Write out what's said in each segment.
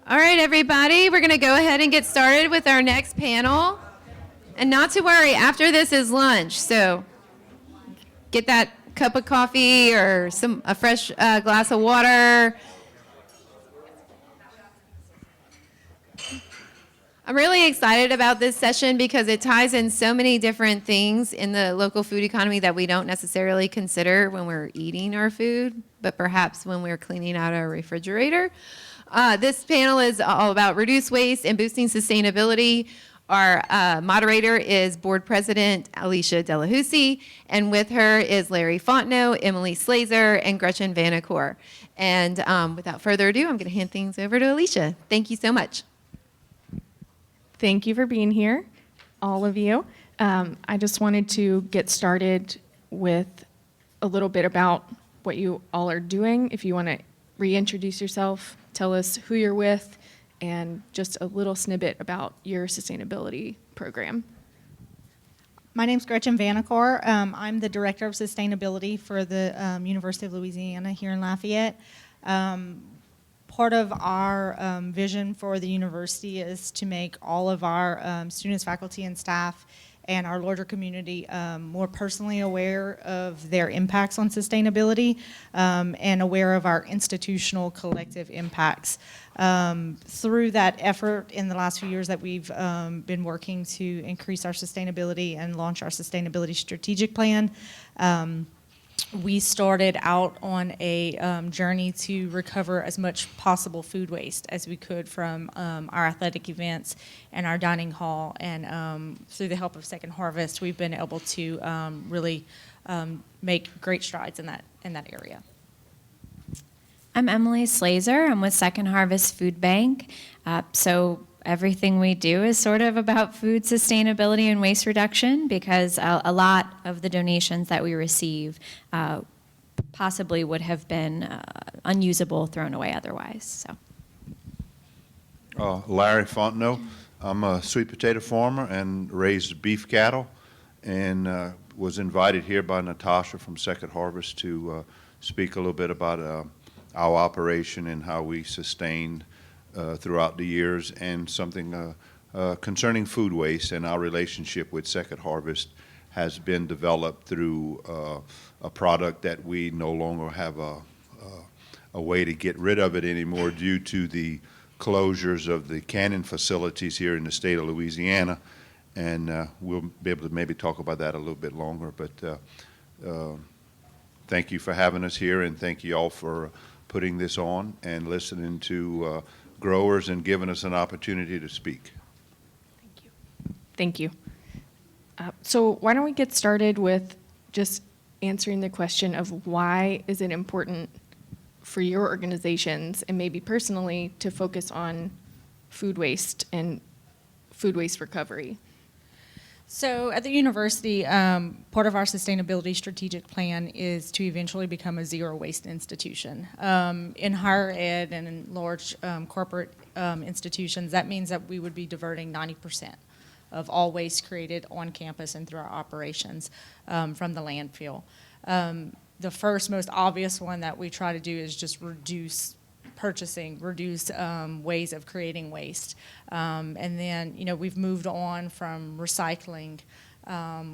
All right, everybody, we're going to go ahead and get started with our next panel. And not to worry, after this is lunch, so get that cup of coffee or a fresh glass of water. I'm really excited about this session because it ties in so many different things in the local food economy that we don't necessarily consider when we're eating our food, but perhaps when we're cleaning out our refrigerator. This panel is all about reduce waste and boosting sustainability. Our moderator is Board President Alicia Delahousie, and with her is Larry Fontenot, Emily Slazer, and Gretchen Vanacore. And without further ado, I'm going to hand things over to Alicia. Thank you so much. Thank you for being here, all of you. I just wanted to get started with a little bit about what you all are doing. If you want to reintroduce yourself, tell us who you're with, and just a little snippet about your sustainability program. My name's Gretchen Vanacore. I'm the Director of Sustainability for the University of Louisiana here in Lafayette. Part of our vision for the university is to make all of our students, faculty, and staff and our larger community more personally aware of their impacts on sustainability and aware of our institutional collective impacts. Through that effort in the last few years that we've been working to increase our sustainability and launch our sustainability strategic plan, we started out on a journey to recover as much possible food waste as we could from our athletic events and our dining hall. And through the help of Second Harvest, we've been able to really make great strides in that area. I'm Emily Slazer. I'm with Second Harvest Food Bank. So everything we do is sort of about food sustainability and waste reduction because a lot of the donations that we receive possibly would have been unusable, thrown away otherwise. So, Larry Fontenot. I'm a sweet potato farmer and raised beef cattle, and was invited here by Natasha from Second Harvest to speak a little bit about our operation and how we sustained throughout the years, and something concerning food waste and our relationship with Second Harvest has been developed through a product that we no longer have a way to get rid of it anymore due to the closures of the canning facilities here in the state of Louisiana, and we'll be able to maybe talk about that a little bit longer, but thank you for having us here, and thank you all for putting this on and listening to growers and giving us an opportunity to speak. Thank you. Thank you. So why don't we get started with just answering the question of why is it important for your organizations and maybe personally to focus on food waste and food waste recovery? So at the university, part of our sustainability strategic plan is to eventually become a zero waste institution. In higher ed and in large corporate institutions, that means that we would be diverting 90% of all waste created on campus and through our operations from the landfill. The first, most obvious one that we try to do is just reduce ways of creating waste. And then, we've moved on from recycling,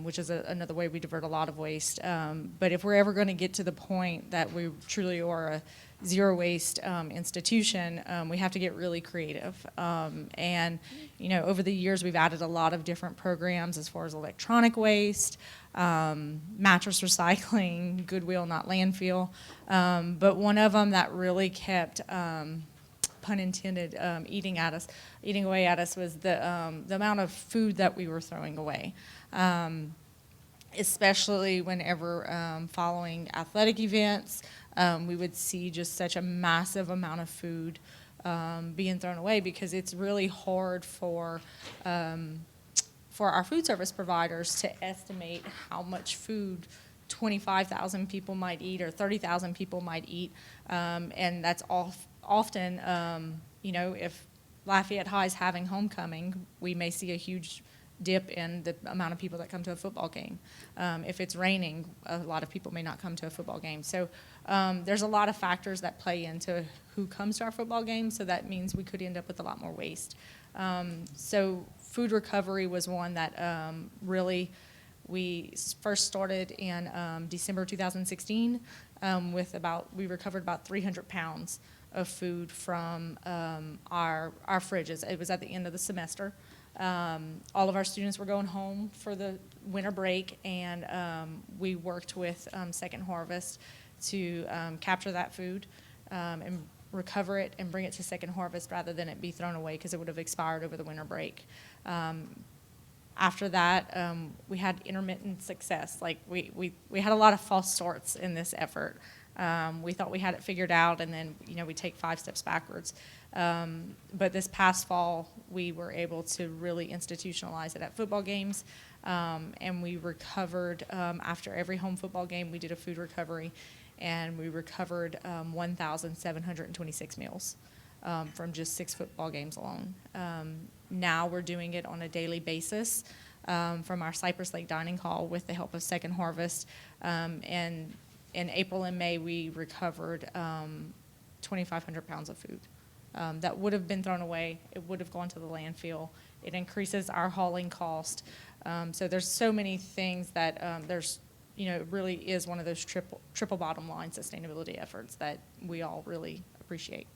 which is another way we divert a lot of waste. But if we're ever going to get to the point that we truly are a zero waste institution, we have to get really creative. And, over the years, we've added a lot of different programs as far as electronic waste, mattress recycling, Goodwill, not landfill. But one of them that really kept, pun intended, eating away at us was the amount of food that we were throwing away. Especially whenever following athletic events, we would see just such a massive amount of food being thrown away because it's really hard for our food service providers to estimate how much food 25,000 people might eat or 30,000 people might eat, and that's often, if Lafayette High is having homecoming, we may see a huge dip in the amount of people that come to a football game. If it's raining, a lot of people may not come to a football game. So there's a lot of factors that play into who comes to our football games, so that means we could end up with a lot more waste. So food recovery was one that really we first started in December 2016 we recovered about 300 pounds of food from our fridges. It was at the end of the semester. All of our students were going home for the winter break, and we worked with Second Harvest to capture that food and recover it and bring it to Second Harvest rather than it be thrown away because it would have expired over the winter break. After that, we had intermittent success. Like we had a lot of false starts in this effort. We thought we had it figured out, and then we take 5 steps backwards. But this past fall, we were able to really institutionalize it at football games, and we recovered after every home football game. We did a food recovery, and we recovered 1,726 meals from just 6 football games alone. Now we're doing it on a daily basis from our Cypress Lake Dining Hall with the help of Second Harvest. And in April and May, we recovered 2,500 pounds of food that would have been thrown away. It would have gone to the landfill. It increases our hauling cost. So there's so many things that it really is one of those triple bottom line sustainability efforts that we all really appreciate.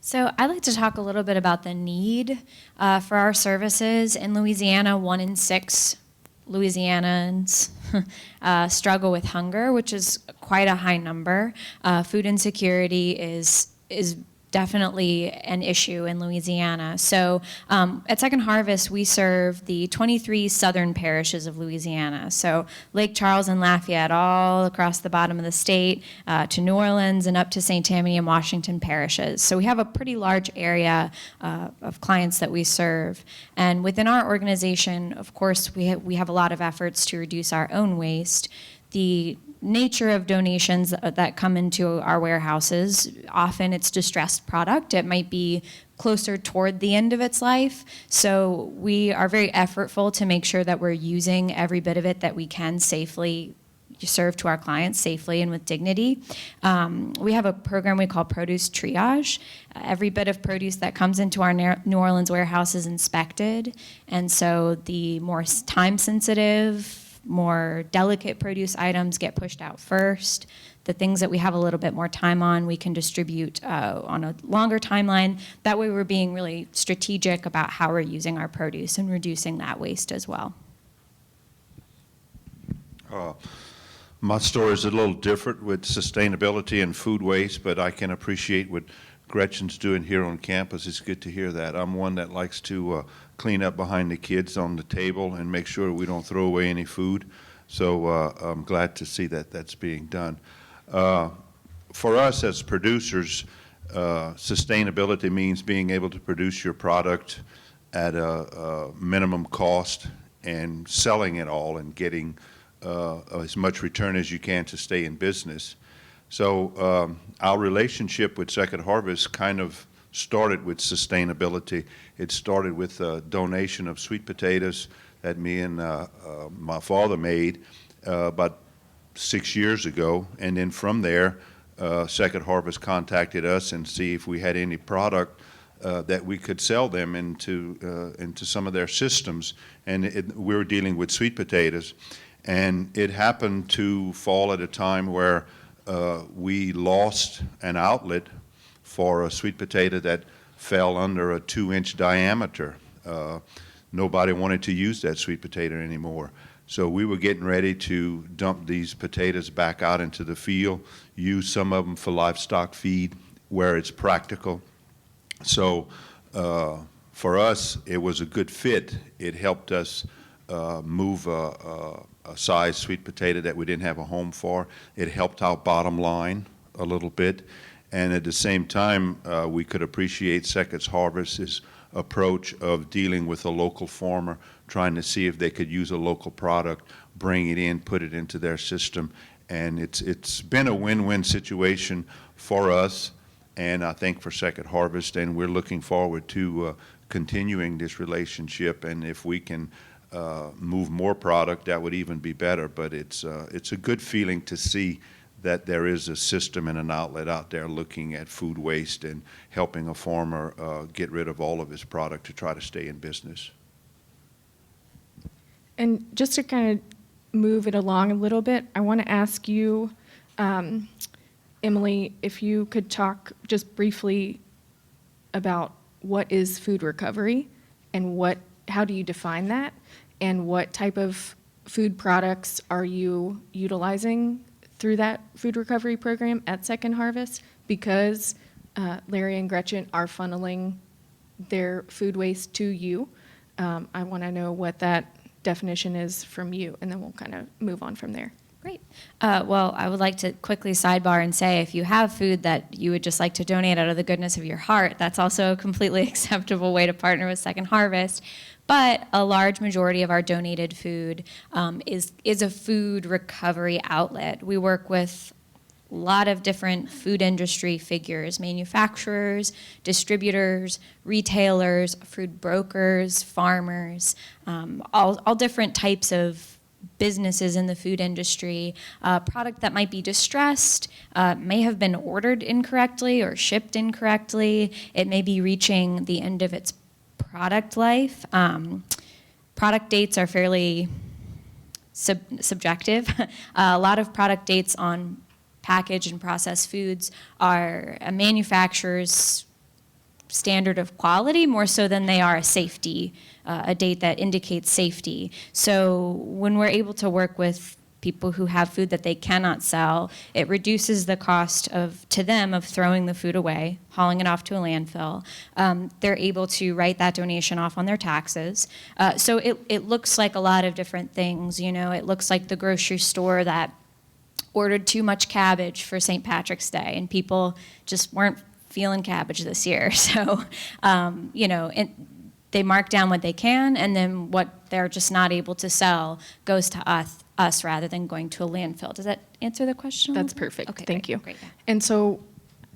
So I'd like to talk a little bit about the need for our services. In Louisiana, 1 in 6 Louisianans struggle with hunger, which is quite a high number. Food insecurity is definitely an issue in Louisiana. So at Second Harvest, we serve the 23 southern parishes of Louisiana. So Lake Charles and Lafayette, all across the bottom of the state, to New Orleans and up to St. Tammany and Washington parishes. So we have a pretty large area of clients that we serve. And within our organization, of course, we have a lot of efforts to reduce our own waste. The nature of donations that come into our warehouses, often it's distressed product. It might be closer toward the end of its life. So we are very effortful to make sure that we're using every bit of it that we can safely serve to our clients safely and with dignity. We have a program we call Produce Triage. Every bit of produce that comes into our New Orleans warehouse is inspected. And so the more time-sensitive, more delicate produce items get pushed out first. The things that we have a little bit more time on, we can distribute on a longer timeline. That way we're being really strategic about how we're using our produce and reducing that waste as well. My story is a little different with sustainability and food waste, but I can appreciate what Gretchen's doing here on campus. It's good to hear that. I'm one that likes to clean up behind the kids on the table and make sure we don't throw away any food. So I'm glad to see that that's being done. For us as producers, sustainability means being able to produce your product at a minimum cost and selling it all and getting as much return as you can to stay in business. So our relationship with Second Harvest kind of started with sustainability. It started with a donation of sweet potatoes that me and my father made about 6 years ago. And then from there, Second Harvest contacted us and see if we had any product that we could sell them into some of their systems. And we were dealing with sweet potatoes. And it happened to fall at a time where we lost an outlet for a sweet potato that fell under a 2-inch diameter. Nobody wanted to use that sweet potato anymore. So we were getting ready to dump these potatoes back out into the field, use some of them for livestock feed where it's practical. So for us, it was a good fit. It helped us move a size sweet potato that we didn't have a home for. It helped our bottom line a little bit. And at the same time, we could appreciate Second Harvest's approach of dealing with a local farmer, trying to see if they could use a local product, bring it in, put it into their system. And it's been a win-win situation for us and I think for Second Harvest, and we're looking forward to continuing this relationship, and if we can move more product, that would even be better. But it's a good feeling to see that there is a system and an outlet out there looking at food waste and helping a farmer get rid of all of his product to try to stay in business. And just to kind of move it along a little bit, I want to ask you, Emily, if you could talk just briefly about what is food recovery and how do you define that, and what type of food products are you utilizing through that food recovery program at Second Harvest? Because Larry and Gretchen are funneling their food waste to you. I want to know what that definition is from you, and then we'll kind of move on from there. Great. Well, I would like to quickly sidebar and say if you have food that you would just like to donate out of the goodness of your heart, that's also a completely acceptable way to partner with Second Harvest. But a large majority of our donated food is a food recovery outlet. We work with a lot of different food industry figures, manufacturers, distributors, retailers, food brokers, farmers, all different types of businesses in the food industry. Product that might be distressed, may have been ordered incorrectly or shipped incorrectly. It may be reaching the end of its product life. Product dates are fairly subjective. A lot of product dates on packaged and processed foods are a manufacturer's standard of quality more so than they are a safety, a date that indicates safety. So when we're able to work with people who have food that they cannot sell, it reduces the cost to them of throwing the food away, hauling it off to a landfill. They're able to write that donation off on their taxes. So it looks like a lot of different things. You know, it looks like the grocery store that ordered too much cabbage for St. Patrick's Day, and people just weren't feeling cabbage this year. So, you know, they mark down what they can, and then what they're just not able to sell goes to us rather than going to a landfill. Does that answer the question? That's perfect. Okay, Thank you. Great. Yeah. And so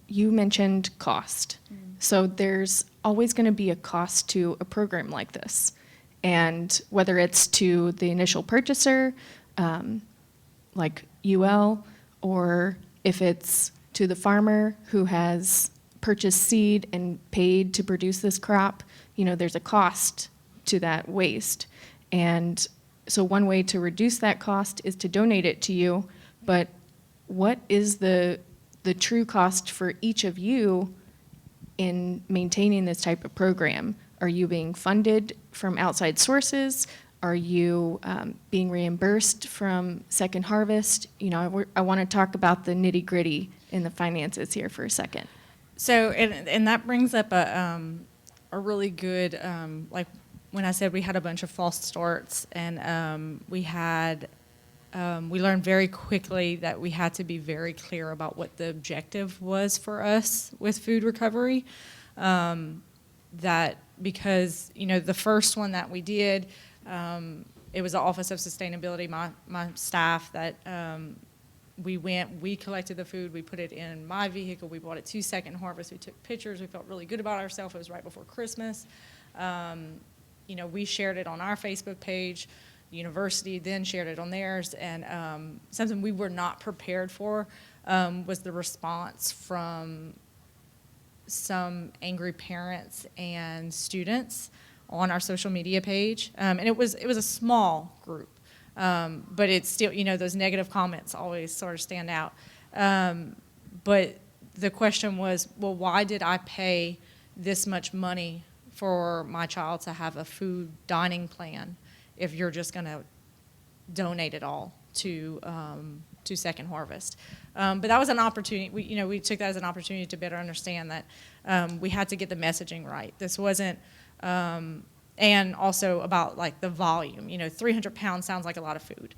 you mentioned cost. So there's always going to be a cost to a program like this. And whether it's to the initial purchaser, like UL, or if it's to the farmer who has purchased seed and paid to produce this crop, you know, there's a cost to that waste. And so one way to reduce that cost is to donate it to you, but what is the true cost for each of you in maintaining this type of program? Are you being funded from outside sources? Are you being reimbursed from Second Harvest? You know, I want to talk about the nitty-gritty in the finances here for a second. So, and that brings up a really good, like when I said we had a bunch of false starts, and we learned very quickly that we had to be very clear about what the objective was for us with food recovery. That because, you know, the first one that we did, it was the Office of Sustainability, my staff, that we collected the food, we put it in my vehicle, we brought it to Second Harvest, we took pictures, we felt really good about ourselves. It was right before Christmas. You know, we shared it on our Facebook page. The university then shared it on theirs, and something we were not prepared for was the response from some angry parents and students on our social media page, and it was a small group, but it's still, you know, those negative comments always sort of stand out. But the question was, well, why did I pay this much money for my child to have a food dining plan if you're just going to donate it all to Second Harvest? But that was an opportunity. We took that as an opportunity to better understand that we had to get the messaging right. This wasn't. And also about like the volume. You know, 300 pounds sounds like a lot of food.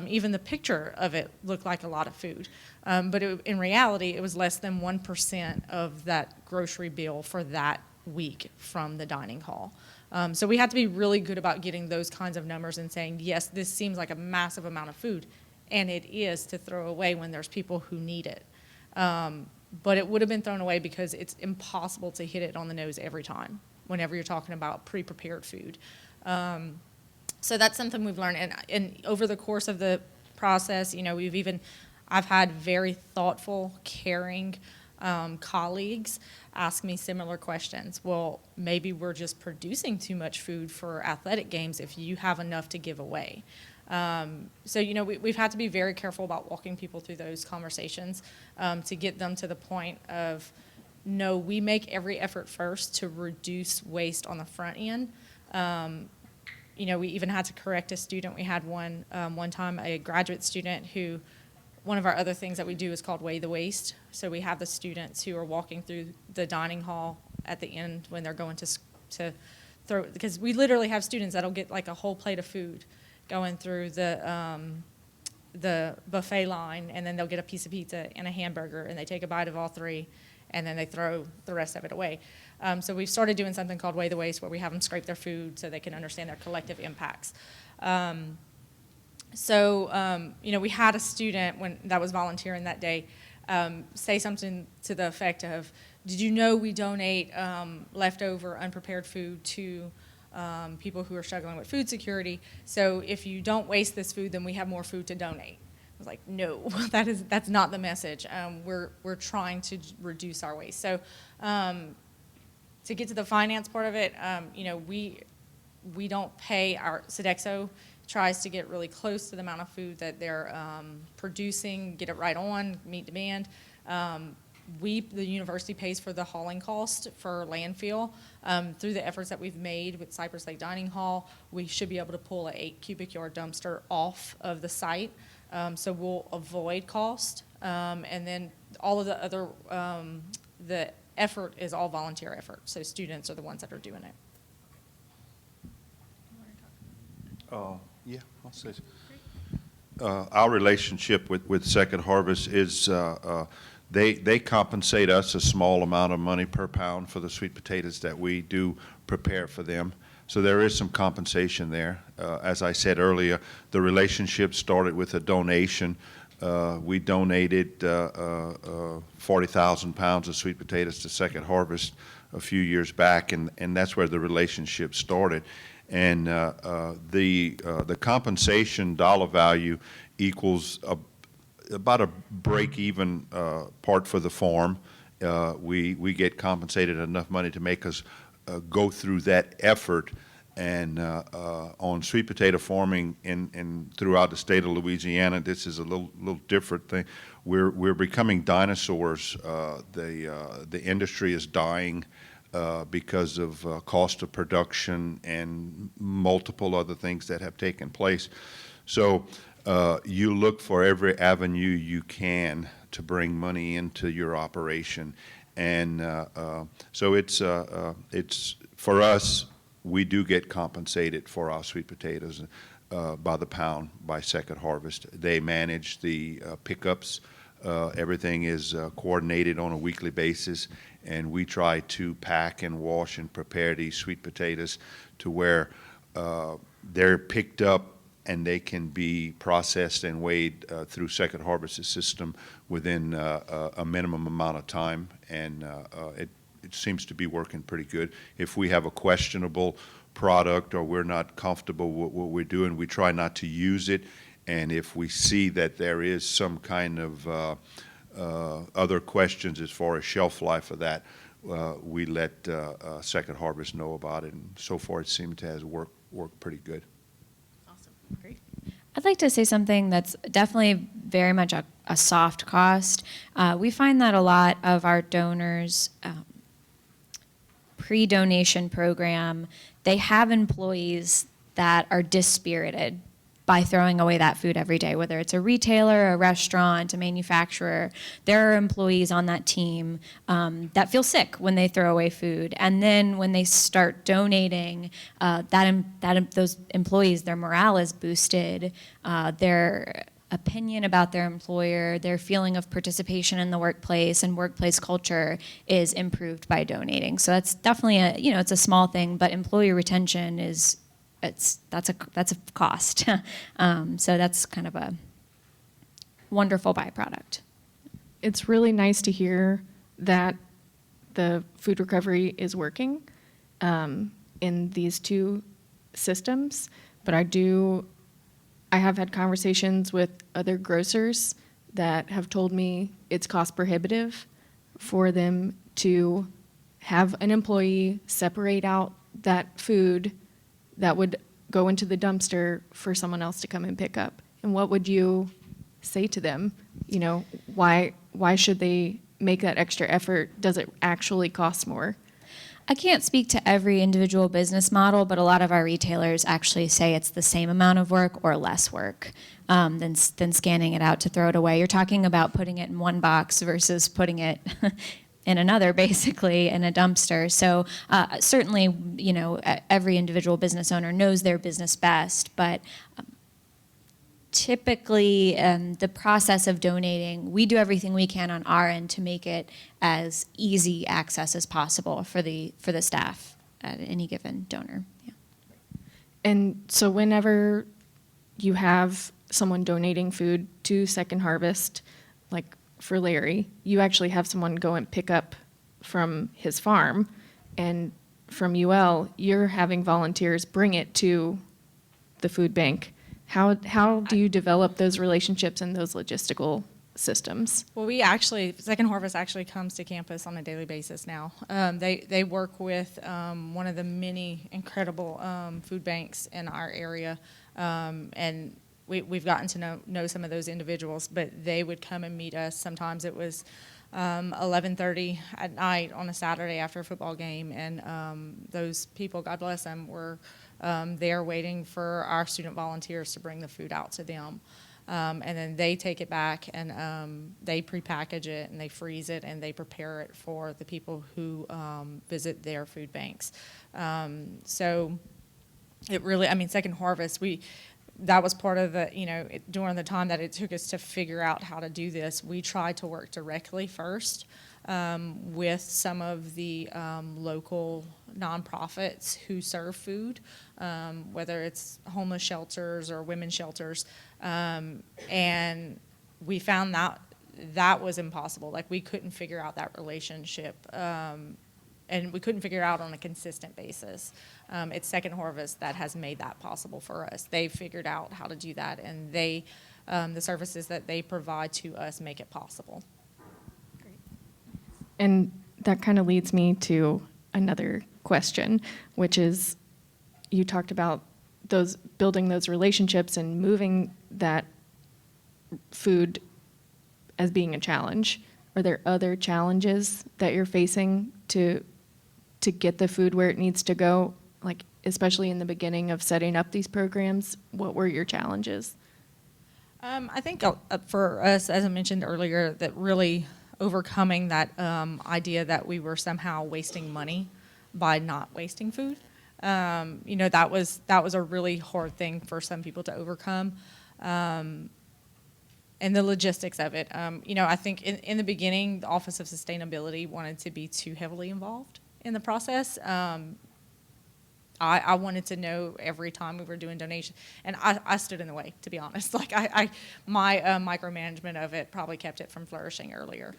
Even the picture of it looked like a lot of food. But in reality, it was less than 1% of that grocery bill for that week from the dining hall. So we had to be really good about getting those kinds of numbers and saying, yes, this seems like a massive amount of food, and it is to throw away when there's people who need it. but it would have been thrown away because it's impossible to hit it on the nose every time whenever you're talking about pre-prepared food. So that's something we've learned. And over the course of the process, I've had very thoughtful, caring colleagues ask me similar questions. Well, maybe we're just producing too much food for athletic games if you have enough to give away. So, we've had to be very careful about walking people through those conversations to get them to the point of, no, we make every effort first to reduce waste on the front end. We even had to correct a student. We had one time, a graduate student who, one of our other things that we do is called Weigh the Waste. So we have the students who are walking through the dining hall at the end when they're going to throw, because we literally have students that'll get like a whole plate of food going through the buffet line, and then they'll get a piece of pizza and a hamburger, and they take a bite of all three, and then they throw the rest of it away. So we've started doing something called Weigh the Waste, where we have them scrape their food so they can understand their collective impacts. We had a student that was volunteering that day say something to the effect of, did you know we donate leftover unprepared food to people who are struggling with food security? So if you don't waste this food, then we have more food to donate. I was like, no, that's not the message. We're trying to reduce our waste. So to get to the finance part of it, we don't pay our Sodexo tries to get really close to the amount of food that they're producing, get it right on, meet demand. The university pays for the hauling cost for landfill. Through the efforts that we've made with Cypress Lake Dining Hall, we should be able to pull an 8 cubic yard dumpster off of the site. So we'll avoid cost. And then all of the other, the effort is all volunteer effort. So students are the ones that are doing it. Yeah, I'll say so. Our relationship with Second Harvest is they compensate us a small amount of money per pound for the sweet potatoes that we do prepare for them. So there is some compensation there. As I said earlier, the relationship started with a donation. We donated 40,000 pounds of sweet potatoes to Second Harvest a few years back, and that's where the relationship started. And the compensation dollar value equals about a break-even part for the farm. We get compensated enough money to make us go through that effort. And on sweet potato farming in throughout the state of Louisiana, this is a little different thing. We're becoming dinosaurs. The industry is dying because of cost of production and multiple other things that have taken place. So you look for every avenue you can to bring money into your operation. And so it's for us, we do get compensated for our sweet potatoes by the pound by Second Harvest. They manage the pickups. Everything is coordinated on a weekly basis, and we try to pack and wash and prepare these sweet potatoes to where they're picked up and they can be processed and weighed through Second Harvest's system within a minimum amount of time, and it seems to be working pretty good. If we have a questionable product or we're not comfortable with what we're doing, we try not to use it. And if we see that there is some kind of other questions as far as shelf life of that, we let Second Harvest know about it. And so far, it seems to have worked pretty good. Awesome. Great. I'd like to say something that's definitely very much a soft cost. We find that a lot of our donors pre-donation program, they have employees that are dispirited by throwing away that food every day, whether it's a retailer, a restaurant, a manufacturer. There are employees on that team that feel sick when they throw away food. And then when they start donating, those employees, their morale is boosted, their opinion about their employer, their feeling of participation in the workplace and workplace culture is improved by donating. So that's definitely it's a small thing, but employee retention that's a cost. So that's kind of a wonderful byproduct. it's really nice to hear that the food recovery is working in these two systems. But I have had conversations with other grocers that have told me it's cost prohibitive for them to have an employee separate out that food that would go into the dumpster for someone else to come and pick up. And what would you say to them? You know, why should they make that extra effort? Does it actually cost more? I can't speak to every individual business model, but a lot of our retailers actually say it's the same amount of work or less work than scanning it out to throw it away. You're talking about putting it in one box versus putting it in another, basically, in a dumpster. So certainly, you know, every individual business owner knows their business best, but typically the process of donating, we do everything we can on our end to make it as easy access as possible for the staff at any given donor. Yeah. And so whenever you have someone donating food to Second Harvest, like for Larry, you actually have someone go and pick up from his farm, and from UL, you're having volunteers bring it to the food bank. How do you develop those relationships and those logistical systems? Well, Second Harvest actually comes to campus on a daily basis now. They work with one of the many incredible food banks in our area, and we've gotten to know some of those individuals, but they would come and meet us. Sometimes it was 11:30 at night on a Saturday after a football game, and those people, God bless them, were there waiting for our student volunteers to bring the food out to them. And then they take it back and they prepackage it and they freeze it and they prepare it for the people who visit their food banks. So it really, I mean, Second Harvest, that was part of the, during the time that it took us to figure out how to do this, we tried to work directly first with some of the local nonprofits who serve food, whether it's homeless shelters or women's shelters, and we found that was impossible. Like, we couldn't figure out that relationship, and we couldn't figure out on a consistent basis. It's Second Harvest that has made that possible for us. They figured out how to do that, and the services that they provide to us make it possible. And that kind of leads me to another question, which is, you talked about building those relationships and moving that food as being a challenge. Are there other challenges that you're facing to get the food where it needs to go? Like, especially in the beginning of setting up these programs, what were your challenges? I think for us, as I mentioned earlier, that really overcoming that idea that we were somehow wasting money by not wasting food. That was a really hard thing for some people to overcome. And the logistics of it. I think in the beginning, the Office of Sustainability wanted to be too heavily involved in the process. I wanted to know every time we were doing donations, and I stood in the way, to be honest. Like, my micromanagement of it probably kept it from flourishing earlier.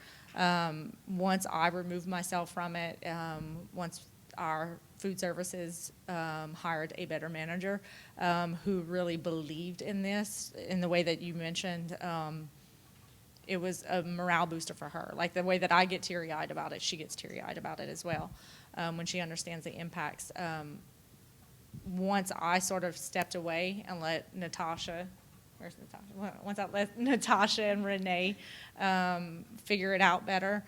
Once I removed myself from it, once our food services hired a better manager who really believed in this, in the way that you mentioned, it was a morale booster for her. Like, the way that I get teary-eyed about it, she gets teary-eyed about it as well, when she understands the impacts. Once I sort of stepped away and let Natasha, where's Natasha? Once I let Natasha and Renee figure it out better,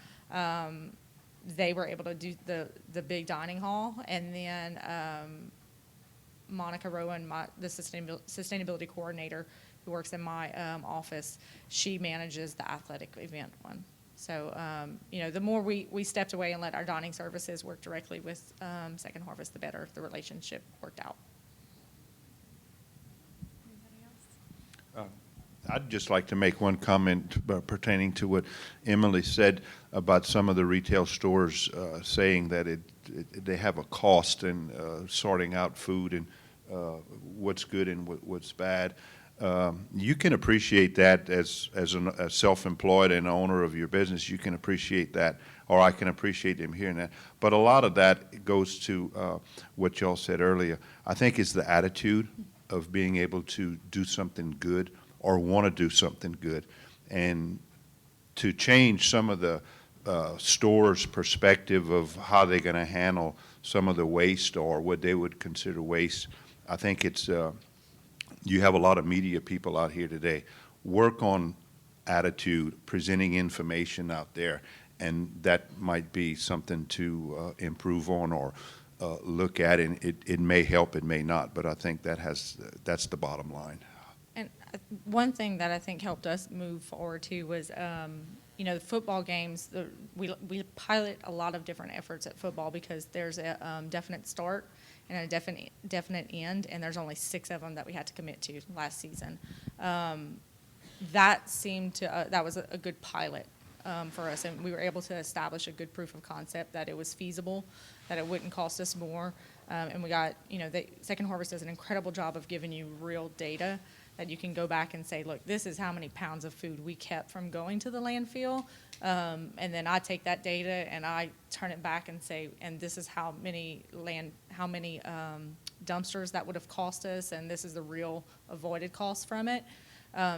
they were able to do the big dining hall, and then Monica Rowan, the sustainability coordinator who works in my office, she manages the athletic event one. So, the more we stepped away and let our dining services work directly with Second Harvest, the better the relationship worked out. I'd just like to make one comment pertaining to what Emily said about some of the retail stores saying that they have a cost in sorting out food and what's good and what's bad. You can appreciate that as a self-employed and owner of your business. You can appreciate that, or I can appreciate them hearing that. But a lot of that goes to what y'all said earlier. I think it's the attitude of being able to do something good or want to do something good, and to change some of the store's perspective of how they're going to handle some of the waste or what they would consider waste. I think it's you have a lot of media people out here today. Work on attitude, presenting information out there, and that might be something to improve on or look at, and it may help, it may not, but I think that's the bottom line. And one thing that I think helped us move forward too was, the football games. We pilot a lot of different efforts at football because there's a definite start and a definite end, and there's only 6 of them that we had to commit to last season. That seemed to that was a good pilot for us, and we were able to establish a good proof of concept that it was feasible, that it wouldn't cost us more, and we got Second Harvest does an incredible job of giving you real data that you can go back and say, look, this is how many pounds of food we kept from going to the landfill, and then I take that data and I turn it back and say, and this is how many dumpsters that would have cost us, and this is the real avoided cost from it.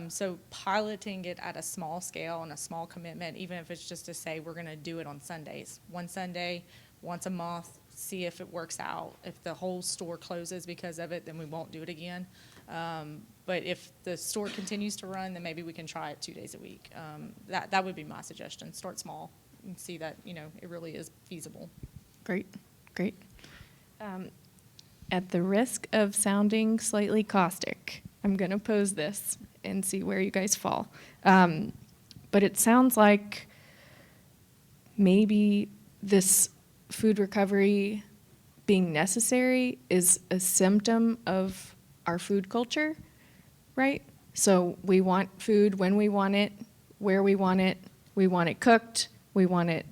So piloting it at a small scale and a small commitment, even if it's just to say we're going to do it on Sundays, one Sunday, once a month, see if it works out. If the whole store closes because of it, then we won't do it again. But if the store continues to run, then maybe we can try it 2 days a week. That would be my suggestion. Start small and see that, it really is feasible. Great. At the risk of sounding slightly caustic, I'm going to pose this and see where you guys fall. But it sounds like maybe this food recovery being necessary is a symptom of our food culture, right? So we want food when we want it, where we want it cooked, we want to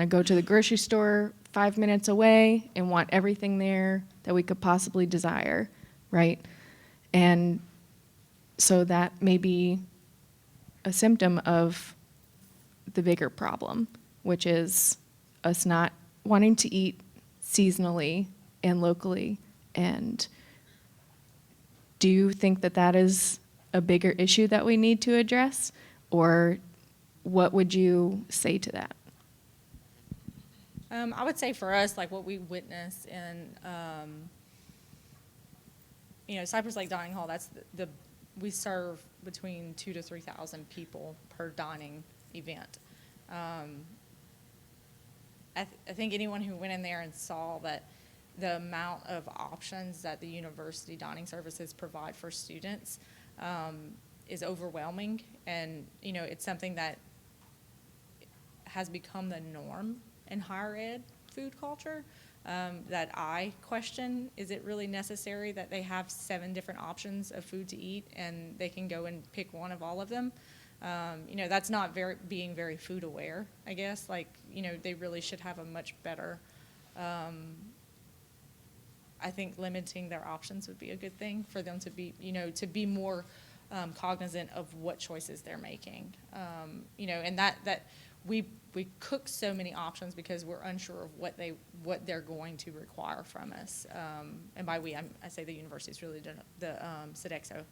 go to the grocery store 5 minutes away and want everything there that we could possibly desire, right? And so that may be a symptom of the bigger problem, which is us not wanting to eat seasonally and locally. And do you think that that is a bigger issue that we need to address? Or what would you say to that? I would say for us, like what we witness in, Cypress Lake Dining Hall, that's we serve between 2,000 to 3,000 people per dining event. I think anyone who went in there and saw that the amount of options that the university dining services provide for students is overwhelming, and it's something that has become the norm in higher ed food culture. That I question, is it really necessary that they have 7 different options of food to eat and they can go and pick one of all of them? That's not being very food aware, I guess. They really should have a much better, I think limiting their options would be a good thing for them to be more cognizant of what choices they're making. And that we cook so many options because we're unsure of what they're going to require from us. And by we, I say the university is really the Sodexo.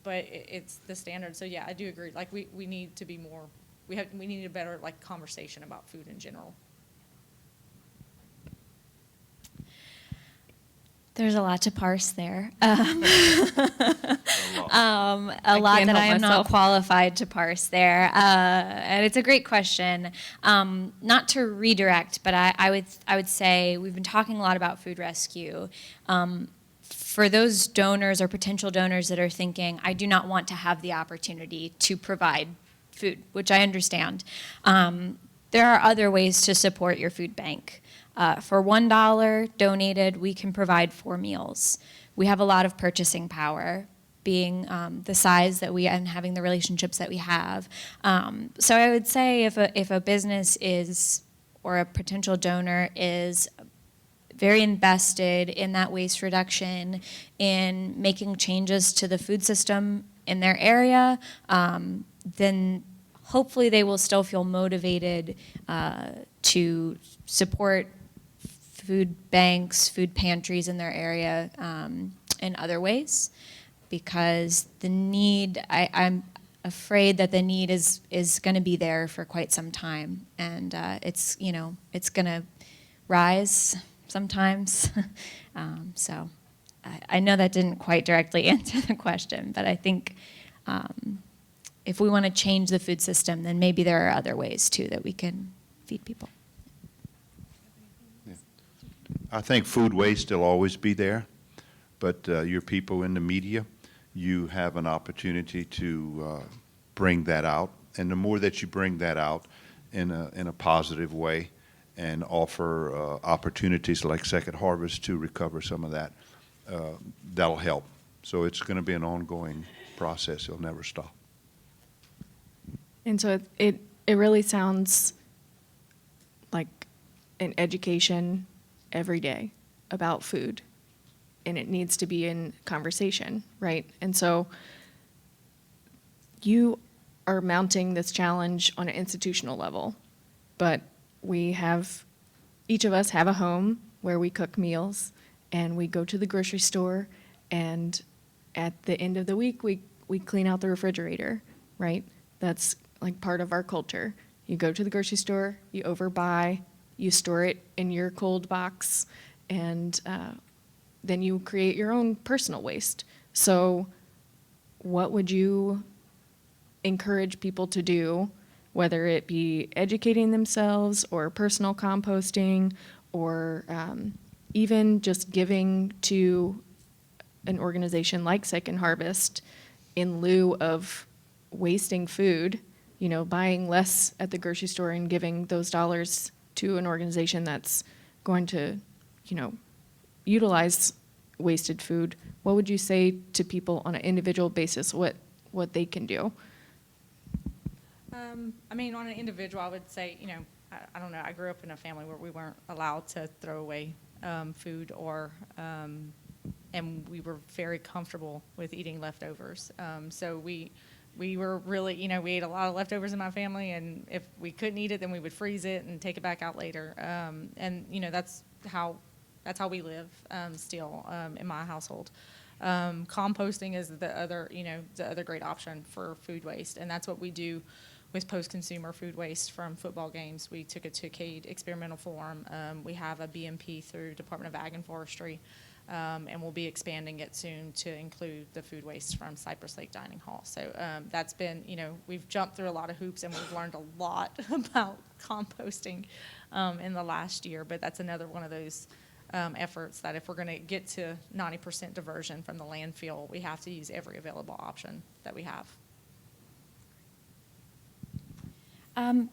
But it's the standard. So yeah, I do agree. We need to be more. We need a better conversation about food in general. There's a lot to parse there. A lot can't that I help am not myself. qualified to parse there. And it's a great question. Not to redirect, but I would say we've been talking a lot about food rescue. For those donors or potential donors that are thinking, I do not want to have the opportunity to provide food, which I understand. There are other ways to support your food bank. For $1 donated, we can provide 4 meals. We have a lot of purchasing power, being the size that we and having the relationships that we have. So I would say if a business is or a potential donor is very invested in that waste reduction, in making changes to the food system in their area, then hopefully they will still feel motivated to support food banks, food pantries in their area in other ways, because the need, I'm afraid that the need is going to be there for quite some time, and it's going to rise sometimes. So I know that didn't quite directly answer the question, but I think if we want to change the food system, then maybe there are other ways too that we can feed people. I think food waste will always be there, but your people in the media, you have an opportunity to bring that out, and the more that you bring that out in a positive way and offer opportunities like Second Harvest to recover some of that, that'll help. So it's going to be an ongoing process. It'll never stop. And so it really sounds like an education every day about food, and it needs to be in conversation, right? And so you are mounting this challenge on an institutional level, but each of us have a home where we cook meals, and we go to the grocery store, and at the end of the week, we clean out the refrigerator, right? That's like part of our culture. You go to the grocery store, you overbuy, you store it in your cold box, and then you create your own personal waste. So what would you encourage people to do, whether it be educating themselves or personal composting, or even just giving to an organization like Second Harvest in lieu of wasting food, buying less at the grocery store and giving those dollars to an organization that's going to, utilize wasted food? What would you say to people on an individual basis, what they can do? I mean, on an individual, I would say, I don't know, I grew up in a family where we weren't allowed to throw away food, and we were very comfortable with eating leftovers. So we were really, we ate a lot of leftovers in my family, and if we couldn't eat it, then we would freeze it and take it back out later. And that's how we live still in my household. Composting is the other great option for food waste, and that's what we do with post-consumer food waste from football games. We took it to CADE experimental form. We have a BMP through Department of Ag and Forestry, and we'll be expanding it soon to include the food waste from Cypress Lake Dining Hall. So that's been, we've jumped through a lot of hoops, and we've learned a lot about composting in the last year, but that's another one of those efforts that if we're going to get to 90% diversion from the landfill, we have to use every available option that we have.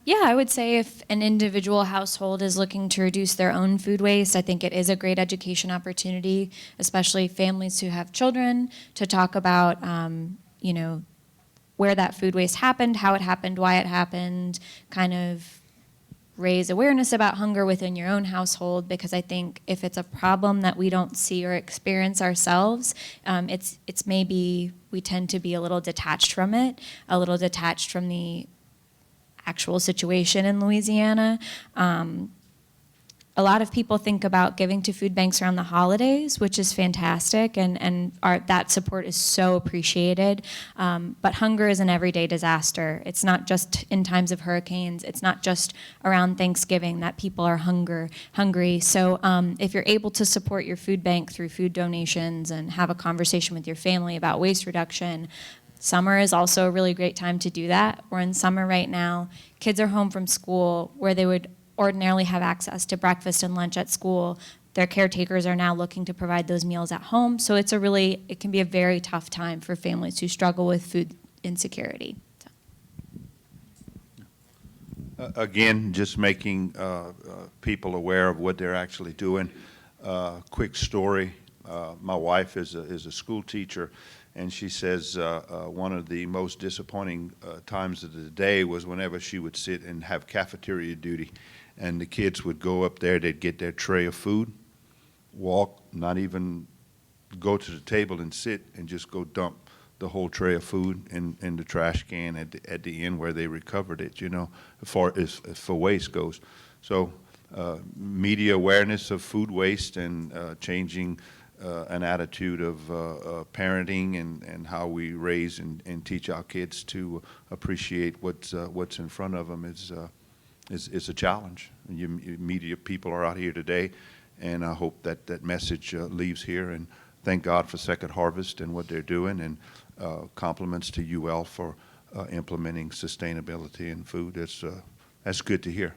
Yeah, I would say if an individual household is looking to reduce their own food waste, I think it is a great education opportunity, especially families who have children, to talk about, where that food waste happened, how it happened, why it happened, kind of raise awareness about hunger within your own household, because I think if it's a problem that we don't see or experience ourselves, it's maybe we tend to be a little detached from it, a little detached from the actual situation in Louisiana. A lot of people think about giving to food banks around the holidays, which is fantastic, and that support is so appreciated. But hunger is an everyday disaster. It's not just in times of hurricanes. It's not just around Thanksgiving that people are hungry. So if you're able to support your food bank through food donations and have a conversation with your family about waste reduction, summer is also a really great time to do that. We're in summer right now. Kids are home from school where they would ordinarily have access to breakfast and lunch at school. Their caretakers are now looking to provide those meals at home. So it can be a very tough time for families who struggle with food insecurity. Again, just making people aware of what they're actually doing. Quick story. My wife is a school teacher, and she says one of the most disappointing times of the day was whenever she would sit and have cafeteria duty, and the kids would go up there, they'd get their tray of food, walk, not even go to the table and sit, and just go dump the whole tray of food in the trash can at the end where they recovered it, as far as for waste goes. So media awareness of food waste and changing an attitude of parenting and how we raise and teach our kids to appreciate what's in front of them is a challenge. Media people are out here today, and I hope that message leaves here. And thank God for Second Harvest and what they're doing, and compliments to UL for implementing sustainability in food. That's good to hear.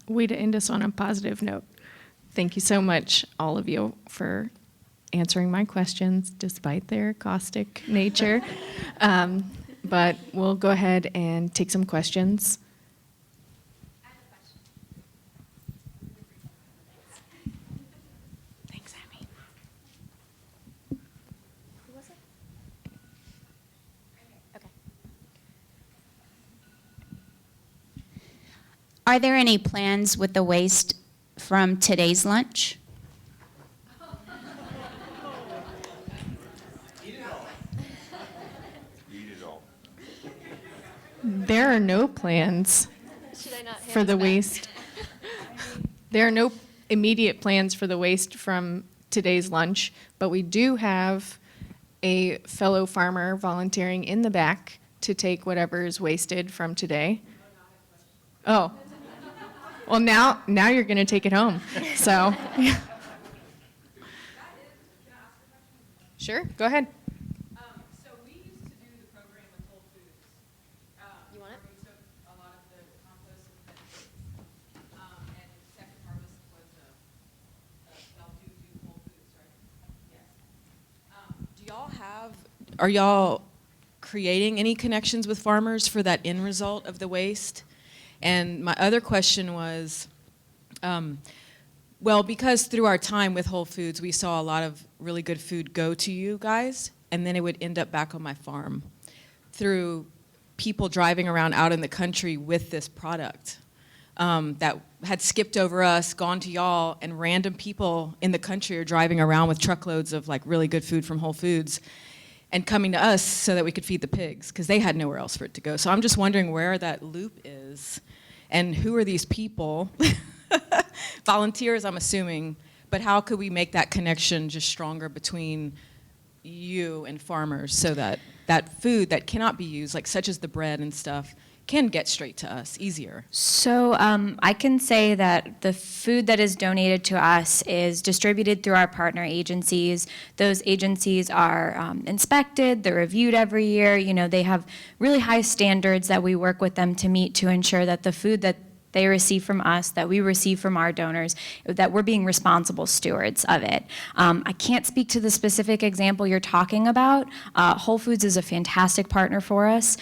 Way to end us on a positive note. Thank you so much, all of you, for answering my questions despite their caustic nature. But we'll go ahead and take some questions. Thanks, Abby. Are there any plans with the waste from today's lunch? There are no plans for the waste. There are no immediate plans for the waste from today's lunch, but we do have a fellow farmer volunteering in the back to take whatever is wasted from today. Oh. Well, now you're going to take it home. So, sure, go ahead. So we used to do the program with Whole Foods. You want it? We took a lot of the compost and and Second Harvest was they'll do Whole Foods, right? Yes. Do y'all are y'all creating any connections with farmers for that end result of the waste? And my other question was, well, because through our time with Whole Foods, we saw a lot of really good food go to you guys, and then it would end up back on my farm through people driving around out in the country with this product that had skipped over us, gone to y'all, and random people in the country are driving around with truckloads of like really good food from Whole Foods and coming to us so that we could feed the pigs because they had nowhere else for it to go. So I'm just wondering where that loop is and who are these people? Volunteers, I'm assuming, but how could we make that connection just stronger between you and farmers so that that food that cannot be used, like such as the bread and stuff, can get straight to us easier? So I can say that the food that is donated to us is distributed through our partner agencies. Those agencies are inspected, they're reviewed every year. You know, they have really high standards that we work with them to meet to ensure that the food that they receive from us, that we receive from our donors, that we're being responsible stewards of it. I can't speak to the specific example you're talking about. Whole Foods is a fantastic partner for us.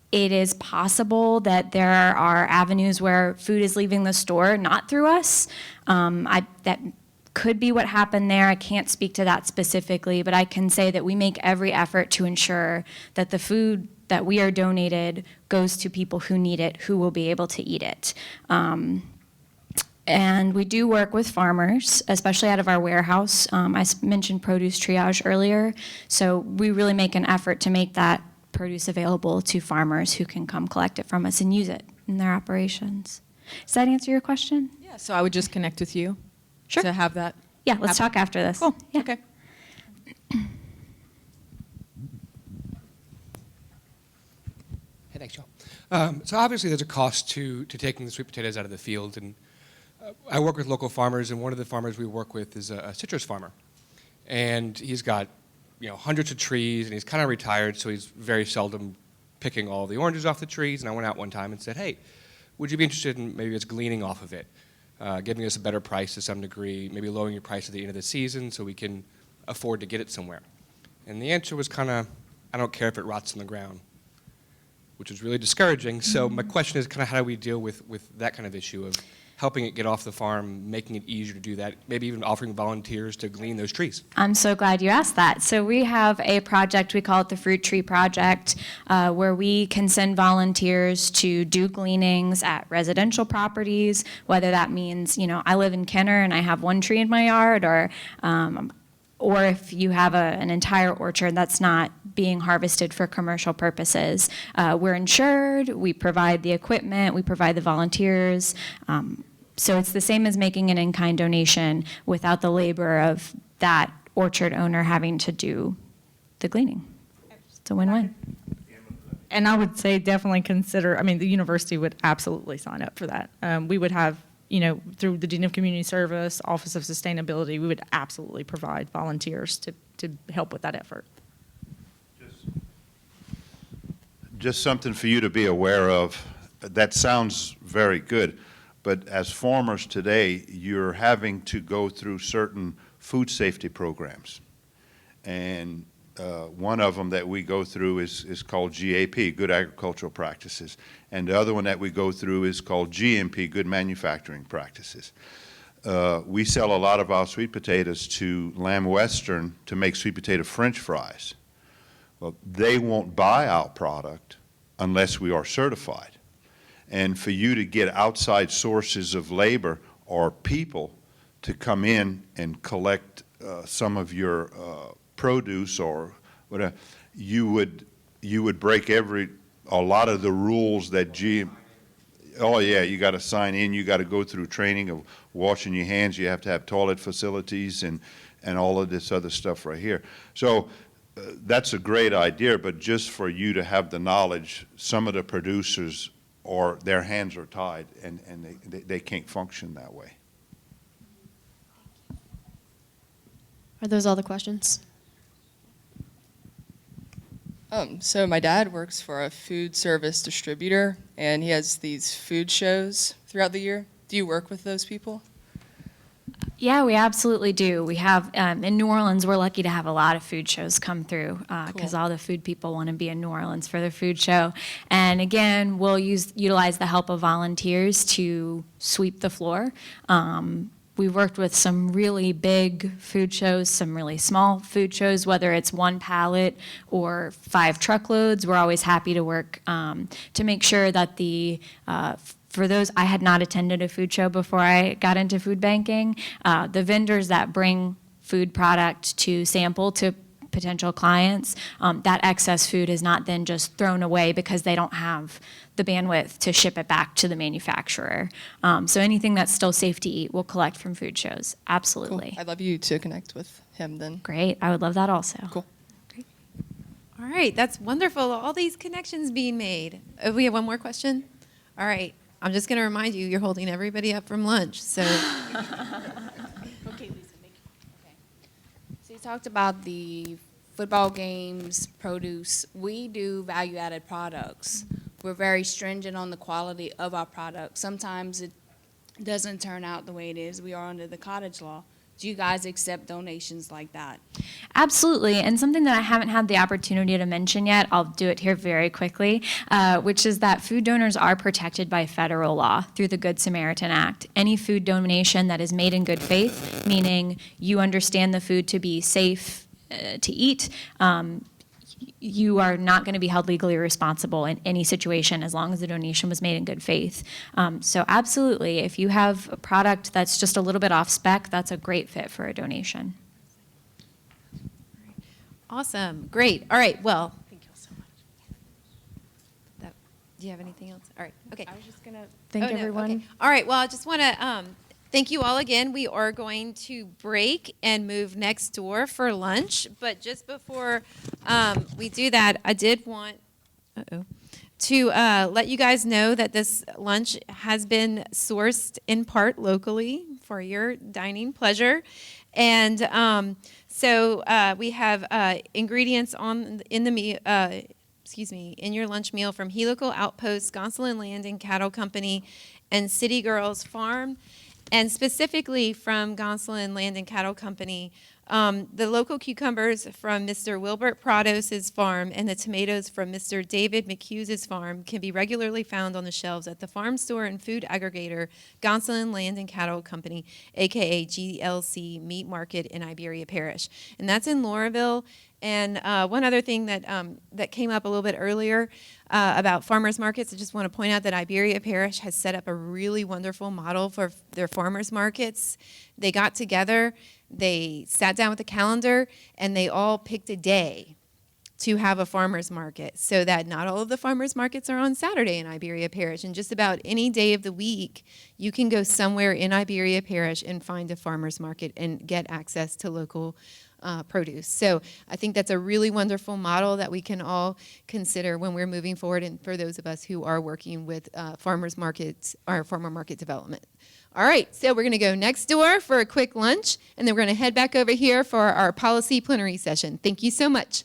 It is possible that there are avenues where food is leaving the store not through us. That could be what happened there. I can't speak to that specifically, but I can say that we make every effort to ensure that the food that we are donated goes to people who need it, who will be able to eat it. And we do work with farmers, especially out of our warehouse. I mentioned produce triage earlier, so we really make an effort to make that produce available to farmers who can come collect it from us and use it in their operations. Does that answer your question? Yeah, so I would just connect with you Sure. to have that. Yeah, let's happen. talk after this. Cool, Yeah. okay. Hey, thanks, Joe. So obviously there's a cost to taking the sweet potatoes out of the field, and I work with local farmers, and one of the farmers we work with is a citrus farmer, and he's got hundreds of trees, and he's kind of retired, so he's very seldom picking all the oranges off the trees. And I went out one time and said, hey, would you be interested in maybe just gleaning off of it, giving us a better price to some degree, maybe lowering your price at the end of the season so we can afford to get it somewhere? And the answer was kind of, I don't care if it rots on the ground, which was really discouraging. So my question is kind of how do we deal with that kind of issue of helping it get off the farm, making it easier to do that, maybe even offering volunteers to glean those trees? I'm so glad you asked that. So we have a project, we call it the Fruit Tree Project, where we can send volunteers to do gleanings at residential properties, whether that means, I live in Kenner and I have one tree in my yard, or if you have an entire orchard that's not being harvested for commercial purposes. We're insured, we provide the equipment, we provide the volunteers. So it's the same as making an in-kind donation without the labor of that orchard owner having to do the gleaning. It's a win-win. And I would say definitely consider, the university would absolutely sign up for that. We would have, through the Dean of Community Service, Office of Sustainability, we would absolutely provide volunteers to help with that effort. Just something for you to be aware of. That sounds very good, but as farmers today, you're having to go through certain food safety programs. And one of them that we go through is called GAP, Good Agricultural Practices. And the other one that we go through is called GMP, Good Manufacturing Practices. We sell a lot of our sweet potatoes to Lamb Western to make sweet potato French fries. Well, they won't buy our product unless we are certified. And for you to get outside sources of labor or people to come in and collect some of your produce or whatever, you would break a lot of the rules that oh yeah, you got to sign in, you got to go through training of washing your hands, you have to have toilet facilities and all of this other stuff right here. So that's a great idea, but just for you to have the knowledge, some of the producers their hands are tied and they can't function that way. Are those all the questions? So my dad works for a food service distributor, and he has these food shows throughout the year. Do you work with those people? Yeah, we absolutely do. We have, in New Orleans, we're lucky to have a lot of food shows come through because all the food people want to be in New Orleans for their food show. And again, we'll utilize the help of volunteers to sweep the floor. We've worked with some really big food shows, some really small food shows, whether it's one pallet or 5 truckloads. We're always happy to work to make sure that for those, I had not attended a food show before I got into food banking. The vendors that bring food product to sample to potential clients, that excess food is not then just thrown away because they don't have the bandwidth to ship it back to the manufacturer. So anything that's still safe to eat, we'll collect from food shows. Absolutely. Cool. I'd love you to connect with him then. Great. I would love that also. Cool. Great. All right, that's wonderful. All these connections being made. We have one more question. All right, I'm just going to remind you, you're holding everybody up from lunch. So, Okay, Lisa, make it. Okay. So you talked about the football games, produce. We do value-added products. We're very stringent on the quality of our product. Sometimes it doesn't turn out the way it is. We are under the cottage law. Do you guys accept donations like that? Absolutely, and something that I haven't had the opportunity to mention yet, I'll do it here very quickly, which is that food donors are protected by federal law through the Good Samaritan Act. Any food donation that is made in good faith, meaning you understand the food to be safe to eat, you are not going to be held legally responsible in any situation as long as the donation was made in good faith. So absolutely, if you have a product that's just a little bit off spec, that's a great fit for a donation. awesome, great. All right, well, thank you so much. Do you have anything else? All right, okay. I was just going to thank everyone. Okay. All right, well, I just want to thank you all again. We are going to break and move next door for lunch. But just before we do that, I did want to let you guys know that this lunch has been sourced in part locally for your dining pleasure. And so we have ingredients in your lunch meal from Helical Outpost, Gonsolin Land and Cattle Company, and City Girls Farm. And specifically from Gonsolin Land and Cattle Company, The local cucumbers from Mr. Wilbert Prados' farm and the tomatoes from Mr. David McHugh's farm can be regularly found on the shelves at the farm store and food aggregator Gonsolin Land and Cattle Company, aka GLC Meat Market in Iberia Parish. And that's in Lauraville. And one other thing that came up a little bit earlier about farmers markets, I just want to point out that Iberia Parish has set up a really wonderful model for their farmers markets. They got together, they sat down with a calendar, and they all picked a day to have a farmers market, so that not all of the farmers markets are on Saturday in Iberia Parish. And just about any day of the week, you can go somewhere in Iberia Parish and find a farmers market and get access to local produce. So I think that's a really wonderful model that we can all consider when we're moving forward, and for those of us who are working with farmers markets or farmer market development. All right, so we're going to go next door for a quick lunch, and then we're going to head back over here for our policy plenary session. Thank you so much.